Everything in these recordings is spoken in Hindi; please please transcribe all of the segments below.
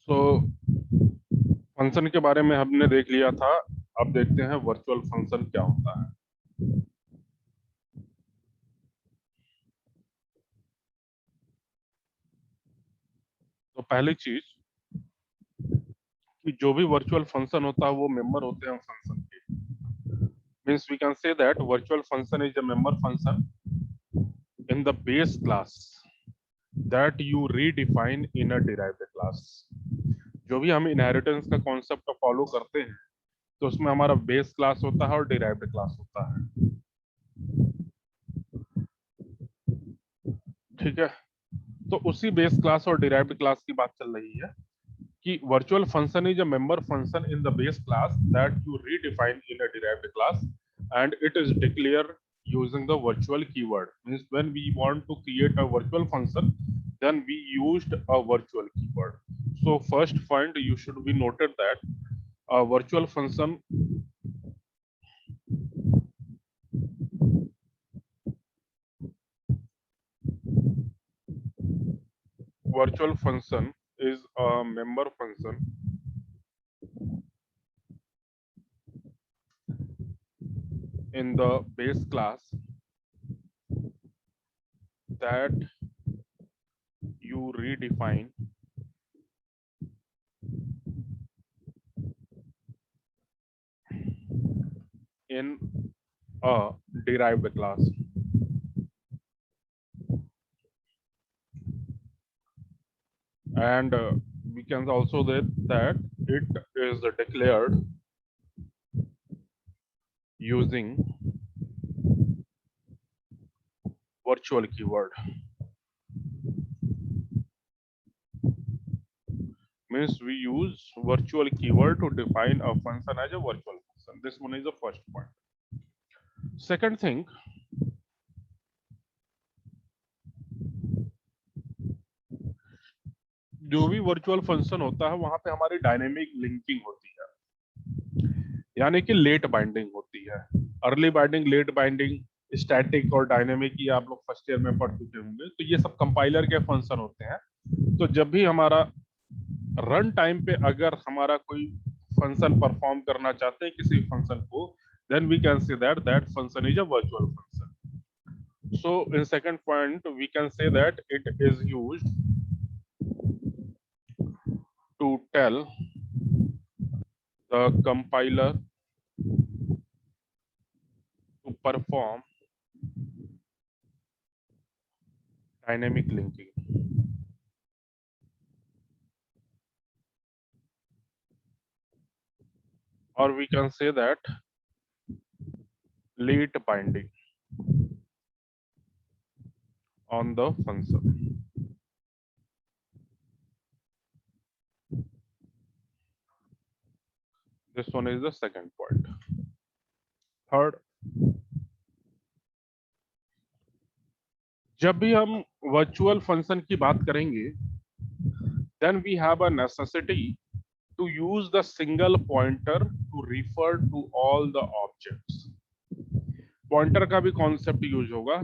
सो फंक्शन के बारे में हमने देख लिया था। अब देखते हैं वर्चुअल फंक्शन क्या होता है। तो पहली चीज कि जो भी वर्चुअल फंक्शन होता है वो मेंबर होते हैं फंक्शन के। Means we can say that virtual function is a member function in the base class that you redefine in a derived class. जो भी हम इनहेरिटेंस का कॉन्सेप्ट फॉलो करते हैं तो उसमें हमारा बेस क्लास होता है और डिराइव्ड क्लास होता है। ठीक है। तो उसी बेस क्लास और डिराइव्ड क्लास की बात चल रही है कि virtual function is a member function in the base class that you redefine in a derived class, and it is declared using the virtual keyword. Means when we want to create a virtual function, then we used a virtual keyword. So first point you should be noted that a virtual function is a member function in the base class that you redefine in a derived class. And we can also say that it is declared using virtual keyword. Means we use virtual keyword to define a function as a virtual function. This one is the first point. Second thing, जो भी वर्चुअल फंक्शन होता है वहां पे हमारी डायनेमिक लिंकिंग होती है, यानी कि लेट बाइंडिंग होती है। Early binding, late binding, static और डायनेमिक, ये आप लोग फर्स्ट ईयर में पढ़ चुके होंगे। तो ये सब कंपाइलर के फंक्शन होते हैं। तो जब भी हमारा रन टाइम पे अगर हमारा कोई फंक्शन परफॉर्म करना चाहते हैं किसी फंक्शन को, then we can say that that function is a virtual function. So in second point we can say that it is used to tell the compiler to perform dynamic linking, or we can say that late binding on the function. This one is the second point. Third, जब भी हम वर्चुअल फंक्शन की बात करेंगे, then we have a necessity to use the single pointer to refer to all the objects. Pointer का भी कॉन्सेप्ट यूज होगा,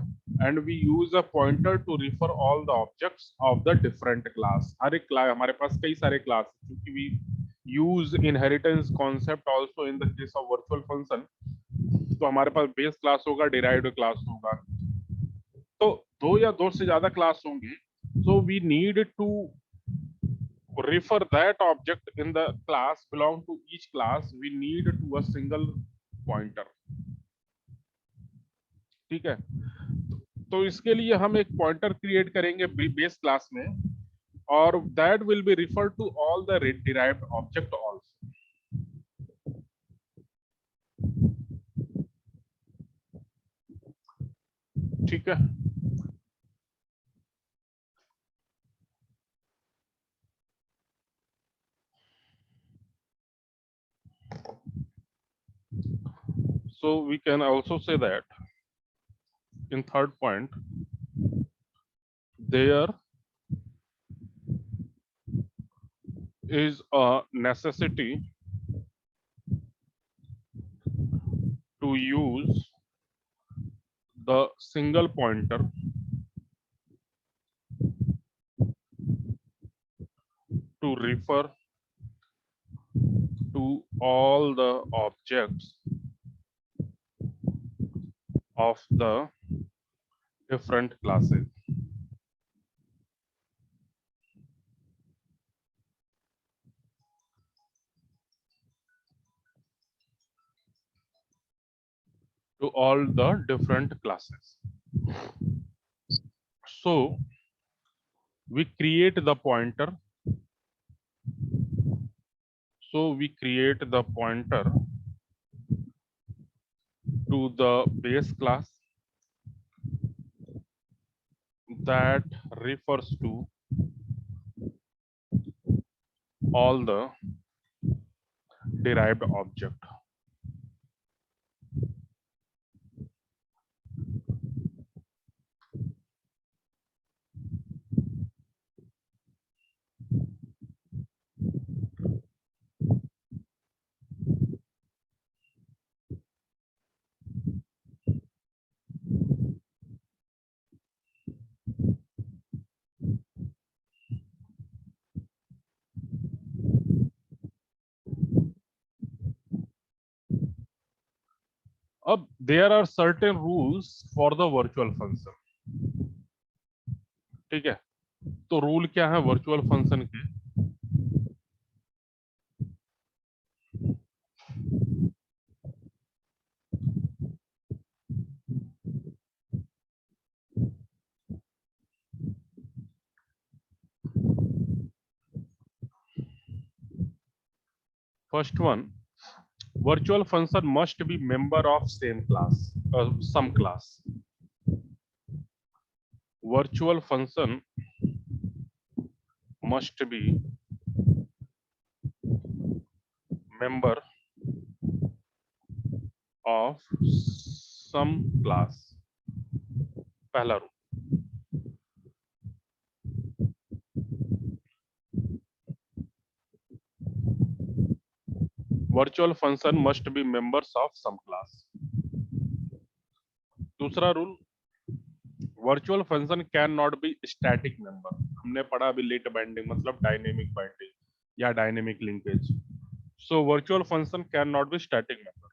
and we use a pointer to refer all the objects of the different class. हर एक क्लास, हमारे पास कई सारे क्लास, क्योंकि we use inheritance concept also in the case of virtual function. तो हमारे पास बेस क्लास होगा, डिराइव्ड क्लास होगा, तो दो या दो से ज्यादा क्लास होंगे। So we need to refer that object in the class belong to each class, we need to a single pointer। ठीक है। तो इसके लिए हम एक पॉइंटर क्रिएट करेंगे बेस क्लास में, और that will be refer to all the derived object also. ठीक है। So we can also say that in third point there is a necessity to use the single pointer to refer to all the objects of the different classes. To all the different classes. So we create the pointer. So we create the pointer to the base class that refers to all the derived object. अब there are certain rules for the virtual function. ठीक है, तो रूल क्या है वर्चुअल फंक्शन के? First one, virtual function must be member of same class, some class. Virtual function must be member of some class. पहला rule. Virtual function must be members of some class. दूसरा rule, virtual function can not be static member. हमने पढ़ा अभी लेट बाइंडिंग मतलब डायनेमिक बाइंडिंग या dynamic linkage. So virtual function can not be static member.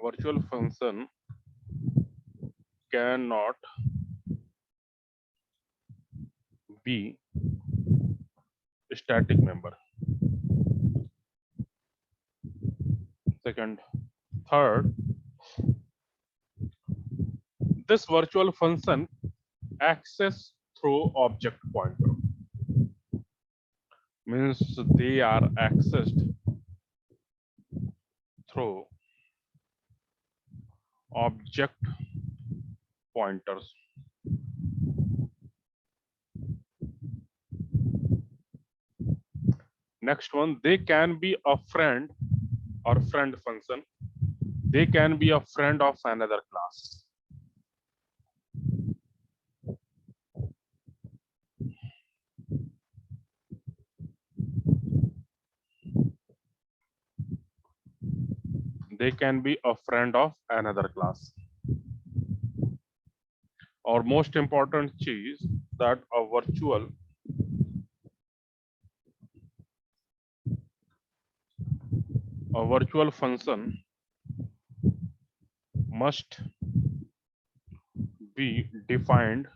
Virtual function cannot be static member. Second, third, this virtual function access through object pointer, means they are accessed through object pointers. Next one, they can be a friend or friend function. They can be a friend of another class. They can be a friend of another class. Or most important cheese that a virtual function must be defined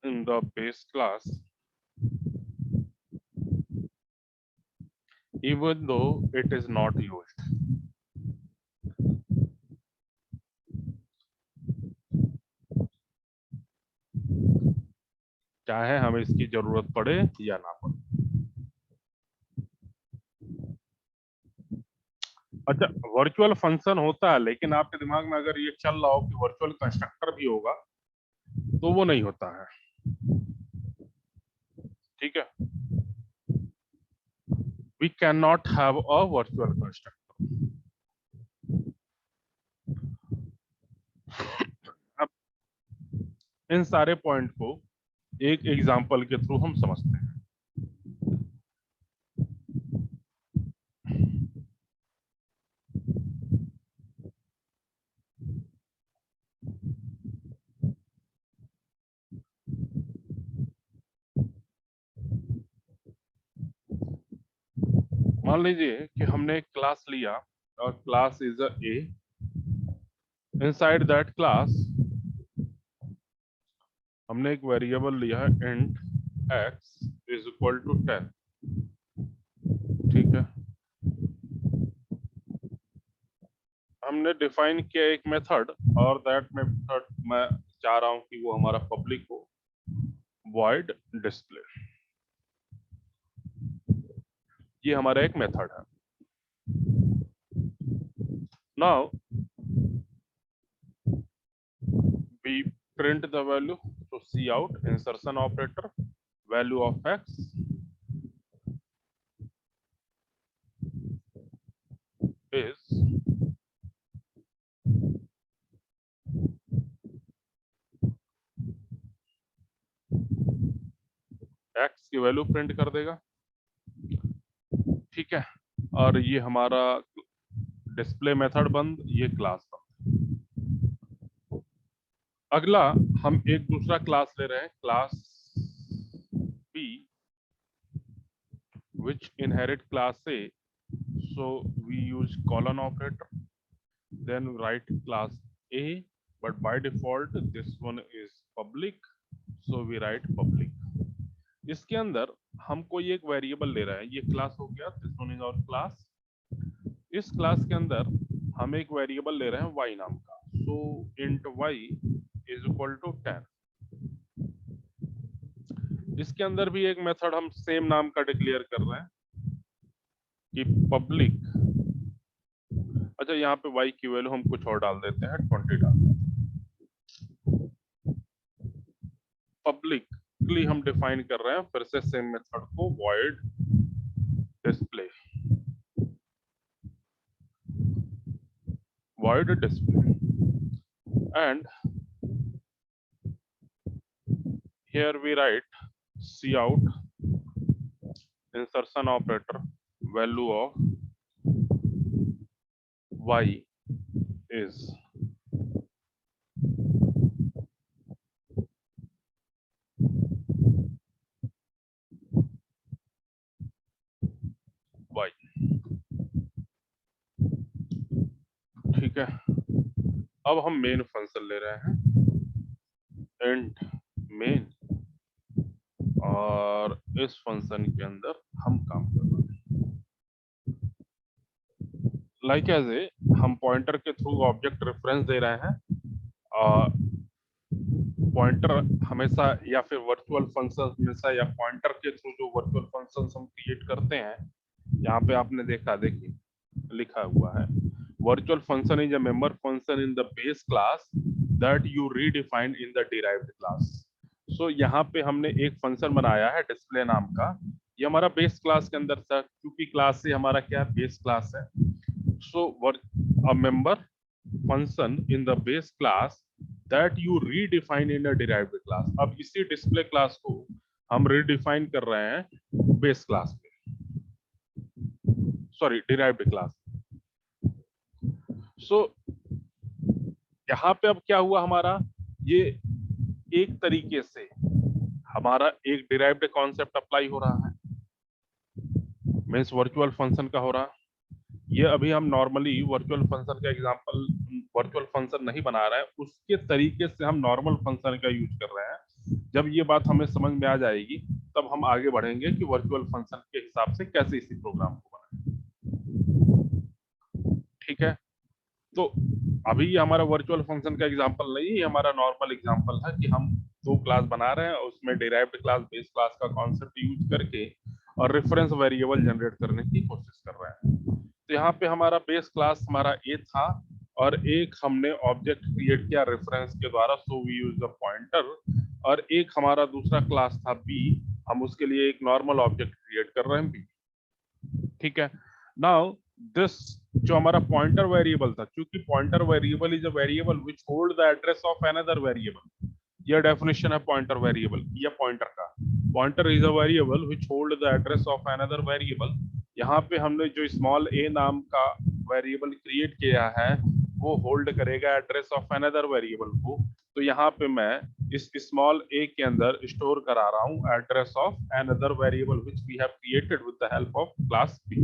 in the base class even though it is not used. चाहे हमें इसकी जरूरत पड़े या ना पड़े. अच्छा, वर्चुअल फंक्शन होता है लेकिन आपके दिमाग में अगर ये चल रहा हो कि वर्चुअल कंस्ट्रक्टर भी होगा तो वो नहीं होता है. ठीक है, we cannot have a virtual constructor. अब इन सारे पॉइंट को एक एग्जांपल के थ्रू हम समझते हैं. मान लीजिए कि हमने एक क्लास लिया और class is a A, inside that class हमने एक वेरिएबल लिया है int x is equal to 10, ठीक है। हमने डिफाइन किया एक मेथड और दैट मेथड मैं चाह रहा हूं कि वो हमारा पब्लिक हो, void display। ये हमारा एक मेथड है। Now we print the value, so see out insertion operator, value of x is x की वैल्यू प्रिंट कर देगा, ठीक है। और ये हमारा डिस्प्ले मेथड बंद, ये क्लास बंद। अगला हम एक दूसरा क्लास ले रहे हैं, class b which inherit class a, so we use colon operator, then write class a, but by default this one is public, so we write public। इसके अंदर हम कोई एक वेरिएबल ले रहे हैं, ये क्लास हो गया, this one is our class. इस क्लास के अंदर हम एक वेरिएबल ले रहे हैं y नाम का, so int y is equal to 10। इसके अंदर भी एक मेथड हम सेम नाम का डिक्लेयर कर रहे हैं कि पब्लिक, अच्छा यहाँ पे y की वैल्यू हम कुछ और डाल देते हैं, 20 डाल देते हैं। पब्लिकली हम डिफाइन कर रहे हैं फिर से सेम मेथड को, void display, void display, and here we write cout insertion operator, value of y is y, ठीक है। अब हम मेन फंक्शन ले रहे हैं, इंट मेन, और इस फंक्शन के अंदर हम काम कर रहे हैं। लाइक एज ए हम पॉइंटर के थ्रू ऑब्जेक्ट रेफरेंस दे रहे हैं, और पॉइंटर हमेशा या फिर वर्चुअल फंक्शन हमेशा या पॉइंटर के थ्रू जो वर्चुअल फंक्शंस हम क्रिएट करते हैं, यहाँ पे आपने देखा, देखिए लिखा हुआ है virtual function is a member function in the base class that you redefined in the derived class. So यहाँ पे हमने एक फंक्शन बनाया है डिस्प्ले नाम का, ये हमारा बेस क्लास के अंदर था, क्योंकि क्लास से हमारा क्या बेस क्लास है। So a member function in the base class that you redefine in a derived class. अब इसी डिस्प्ले क्लास को हम रीडिफाइन कर रहे हैं बेस क्लास में, सॉरी डिराइव्ड क्लास। सो यहाँ पे अब क्या हुआ हमारा, ये एक तरीके से हमारा एक डिराइव्ड कॉन्सेप्ट अप्लाई हो रहा है, मीन्स वर्चुअल फंक्शन का हो रहा। ये अभी हम नॉर्मली वर्चुअल फंक्शन का एग्जांपल, वर्चुअल फंक्शन नहीं बना रहे हैं, उसके तरीके से हम नॉर्मल फंक्शन का यूज कर रहे हैं। जब ये बात हमें समझ में आ जाएगी तब हम आगे बढ़ेंगे कि वर्चुअल फंक्शन के हिसाब से कैसे इसी प्रोग्राम को बनाएं, ठीक है। तो अभी ये हमारा वर्चुअल फंक्शन का एग्जांपल नहीं है, हमारा नॉर्मल एग्जांपल है कि हम दो क्लास बना रहे हैं, उसमें डिराइव्ड क्लास बेस क्लास का कॉन्सेप्ट यूज करके और रेफरेंस वेरिएबल जनरेट करने की कोशिश कर रहे हैं। तो यहाँ पे हमारा बेस क्लास हमारा ए था, और एक हमने ऑब्जेक्ट क्रिएट किया रेफरेंस के द्वारा, so we use the pointer, और एक हमारा दूसरा क्लास था बी, हम उसके लिए एक नॉर्मल ऑब्जेक्ट क्रिएट कर रहे हैं बी, ठीक है। नाउ दिस जो हमारा पॉइंटर वेरिएबल था, क्योंकि pointer variable is a variable which hold the address of another variable, ये डेफिनेशन है पॉइंटर वेरिएबल या पॉइंटर का। Pointer is a variable which hold the address of another variable. यहाँ पे हमने जो स्मॉल ए नाम का वेरिएबल क्रिएट किया है वो होल्ड करेगा एड्रेस ऑफ अनदर वेरिएबल को। तो यहाँ पे मैं इस स्मॉल ए के अंदर स्टोर करा रहा हूँ address of another variable which we have created with the help of class B.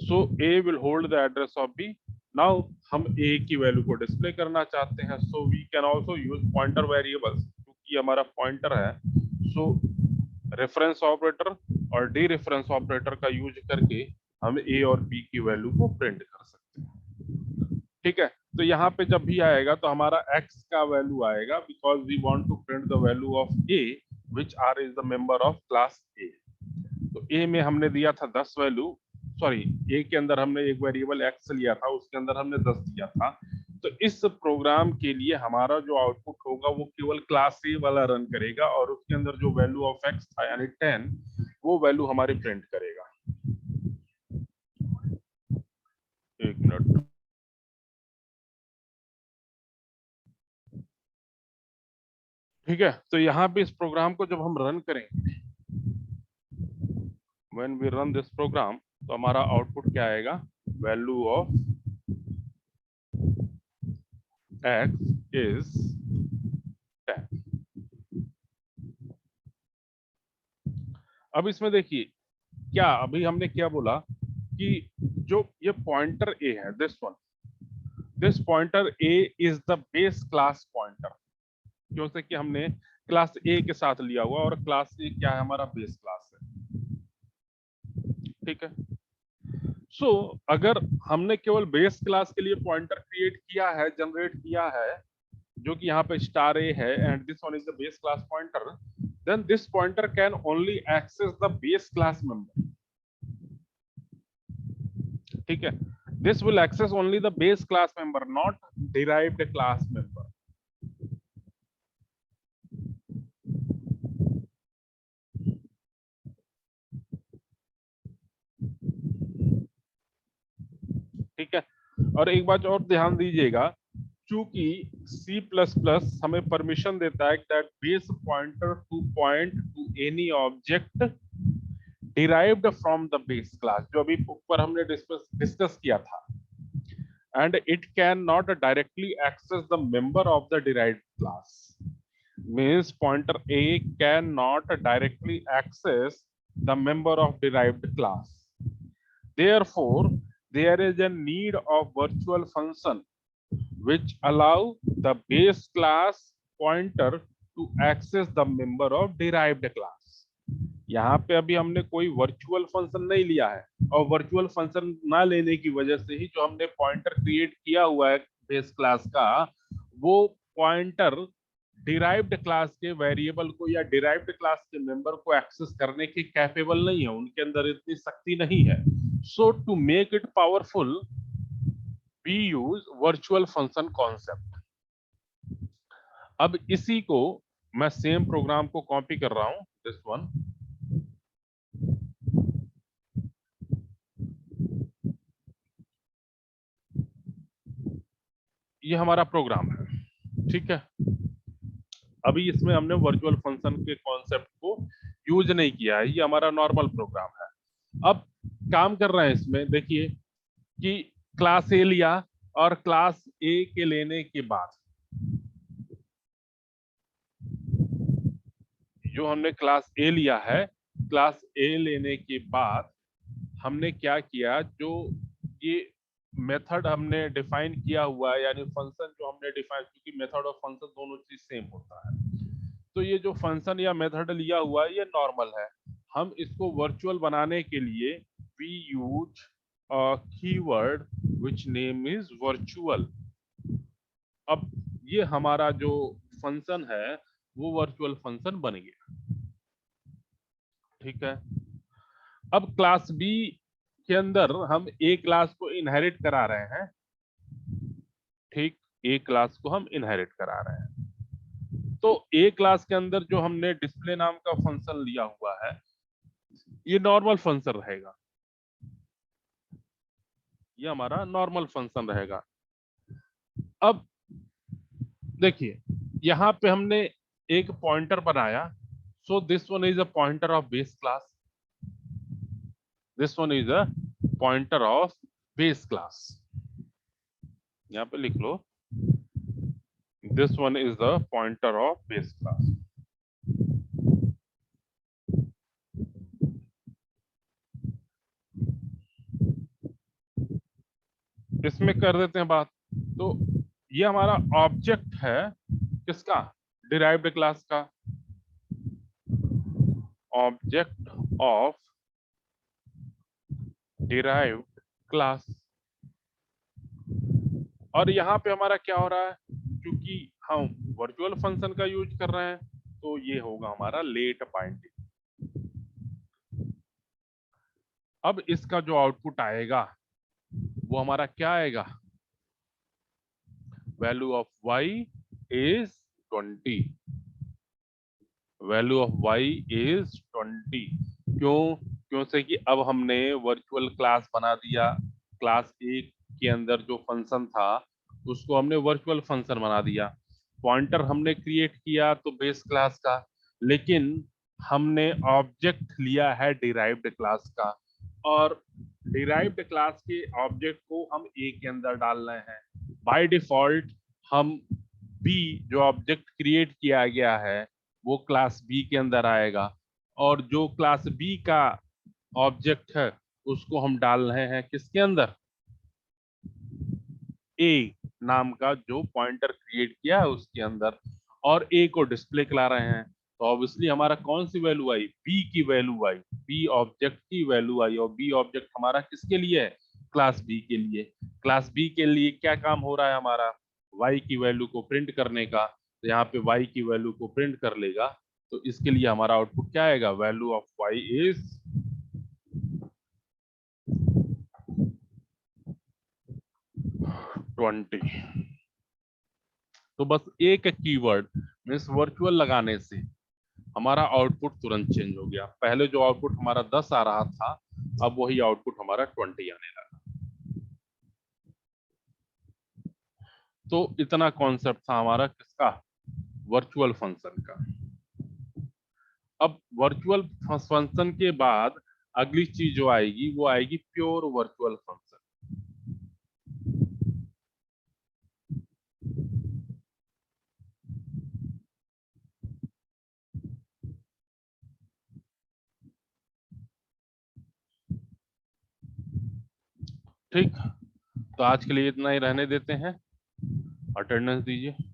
So A will hold the address of B. Now हम ए की वैल्यू को डिस्प्ले करना चाहते हैं, so we can also use pointer variables, क्योंकि हमारा पॉइंटर है। सो रेफरेंस ऑपरेटर और डी रेफरेंस ऑपरेटर का यूज करके हम ए और बी की वैल्यू को प्रिंट कर सकते हैं। ठीक है, तो यहाँ पे जब भी आएगा तो हमारा x का वैल्यू आएगा, because we want to print the value of a which are is the member of class a। तो a में हमने दिया था 10 वैल्यू, सॉरी a के अंदर हमने एक वेरिएबल x लिया था, उसके अंदर हमने 10 दिया था। तो इस प्रोग्राम के लिए हमारा जो आउटपुट होगा वो केवल क्लास a वाला रन करेगा, और उसके अंदर जो वैल्यू ऑफ x था यानी 10, वो वैल्यू हमारी प्रिंट करेगा। एक मिनट, ठीक है। तो यहाँ पे इस प्रोग्राम को जब हम रन करेंगे, when we run this program, तो हमारा आउटपुट क्या आएगा, वैल्यू ऑफ x is 10। अब इसमें देखिए क्या, अभी हमने क्या बोला कि जो ये पॉइंटर a है, this pointer a is the base class pointer, क्यों से कि हमने क्लास a के साथ लिया हुआ, और क्लास a क्या है, हमारा बेस क्लास है। ठीक है, सो अगर हमने केवल बेस क्लास के लिए पॉइंटर क्रिएट किया है, जनरेट किया है, जो कि यहाँ पे स्टार ए है, and this one is the base class pointer, then this pointer can only access the base class member. ठीक है, this will access only the base class member, not derived class member. ठीक है, और एक बात और ध्यान दीजिएगा, चूंकि C++ हमें परमिशन देता है that base pointer to point to any object derived from the base class, जो अभी ऊपर हमने डिस्कस किया था, and it can not directly access the member of the derived class. Means pointer A can not directly access the member of derived class. Therefore, there is a need of virtual function which allow the base class pointer to access the member of derived class। यहाँ पे अभी हमने कोई वर्चुअल फंक्शन नहीं लिया है, और वर्चुअल फंक्शन ना लेने की वजह से ही जो हमने पॉइंटर क्रिएट किया हुआ है बेस क्लास का, वो पॉइंटर डिराइव्ड क्लास के वेरिएबल को या डिराइव्ड क्लास के मेंबर को एक्सेस करने के कैपेबल नहीं है, उनके अंदर इतनी शक्ति नहीं है। So to make it powerful we use virtual function concept. अब इसी को मैं सेम प्रोग्राम को कॉपी कर रहा हूं, दिस वन, ये हमारा प्रोग्राम है। ठीक है, अभी इसमें हमने वर्चुअल फंक्शन के कॉन्सेप्ट को यूज नहीं किया है, ये हमारा नॉर्मल प्रोग्राम है। अब काम कर रहे हैं इसमें, देखिए कि क्लास ए लिया, और क्लास ए के लेने के बाद जो हमने क्लास ए लिया है, क्लास ए लेने के बाद हमने क्या किया, जो ये मेथड हमने डिफाइन किया हुआ है, यानी फंक्शन जो हमने डिफाइन, क्योंकि मेथड और फंक्शन दोनों चीज सेम होता है, तो ये जो फंक्शन या मेथड लिया हुआ है ये नॉर्मल है। हम इसको वर्चुअल बनाने के लिए we use a keyword which name is virtual. अब ये हमारा जो फंक्शन है वो वर्चुअल फंक्शन बन गया। ठीक है, अब क्लास बी के अंदर हम ए क्लास को इनहेरिट करा रहे हैं। ठीक, ए क्लास को हम इनहेरिट करा रहे हैं, तो ए क्लास के अंदर जो हमने डिस्प्ले नाम का फंक्शन लिया हुआ है, ये नॉर्मल फंक्शन रहेगा, ये हमारा नॉर्मल फंक्शन रहेगा। अब देखिए यहाँ पे हमने एक पॉइंटर बनाया, so this one is a pointer of base class, this one is a pointer of base class, यहाँ पे लिख लो, this one is the pointer of base class. इसमें कर देते हैं बात। तो ये हमारा ऑब्जेक्ट है किसका, डिराइव्ड क्लास का, ऑब्जेक्ट ऑफ डिराइव्ड क्लास। और यहाँ पे हमारा क्या हो रहा है, क्योंकि हम वर्चुअल फंक्शन का यूज कर रहे हैं, तो ये होगा हमारा लेट पॉइंटिंग। अब इसका जो आउटपुट आएगा वो हमारा क्या आएगा, value of y is 20, value of y is 20। क्यों, क्यों से कि अब हमने वर्चुअल क्लास बना दिया, क्लास एक के अंदर जो फंक्शन था उसको हमने वर्चुअल फंक्शन बना दिया। पॉइंटर हमने क्रिएट किया तो बेस क्लास का, लेकिन हमने ऑब्जेक्ट लिया है डिराइव्ड क्लास का, और डिराइव्ड क्लास के ऑब्जेक्ट को हम ए के अंदर डाल रहे हैं। बाय डिफॉल्ट हम बी, जो ऑब्जेक्ट क्रिएट किया गया है वो क्लास बी के अंदर आएगा, और जो क्लास बी का ऑब्जेक्ट है उसको हम डाल रहे हैं किसके अंदर, ए नाम का जो पॉइंटर क्रिएट किया है उसके अंदर, और ए को डिस्प्ले करा रहे हैं। तो ऑब्वियसली हमारा कौन सी वैल्यू आई, बी की वैल्यू आई, बी ऑब्जेक्ट की वैल्यू आई, और बी ऑब्जेक्ट हमारा किसके लिए है, क्लास बी के लिए। क्लास बी के लिए क्या काम हो रहा है हमारा, वाई की वैल्यू को प्रिंट करने का, तो यहाँ पे वाई की वैल्यू को प्रिंट कर लेगा। तो इसके लिए हमारा आउटपुट क्या आएगा, वैल्यू ऑफ वाई इज 20। तो बस एक कीवर्ड मीन्स वर्चुअल लगाने से हमारा आउटपुट तुरंत चेंज हो गया। पहले जो आउटपुट हमारा 10 आ रहा था, अब वही आउटपुट हमारा 20 आने लगा। तो इतना कॉन्सेप्ट था हमारा किसका, वर्चुअल फंक्शन का। अब वर्चुअल फंक्शन के बाद अगली चीज जो आएगी वो आएगी प्योर वर्चुअल फंक्शन। ठीक, तो आज के लिए इतना ही रहने देते हैं, अटेंडेंस दीजिए।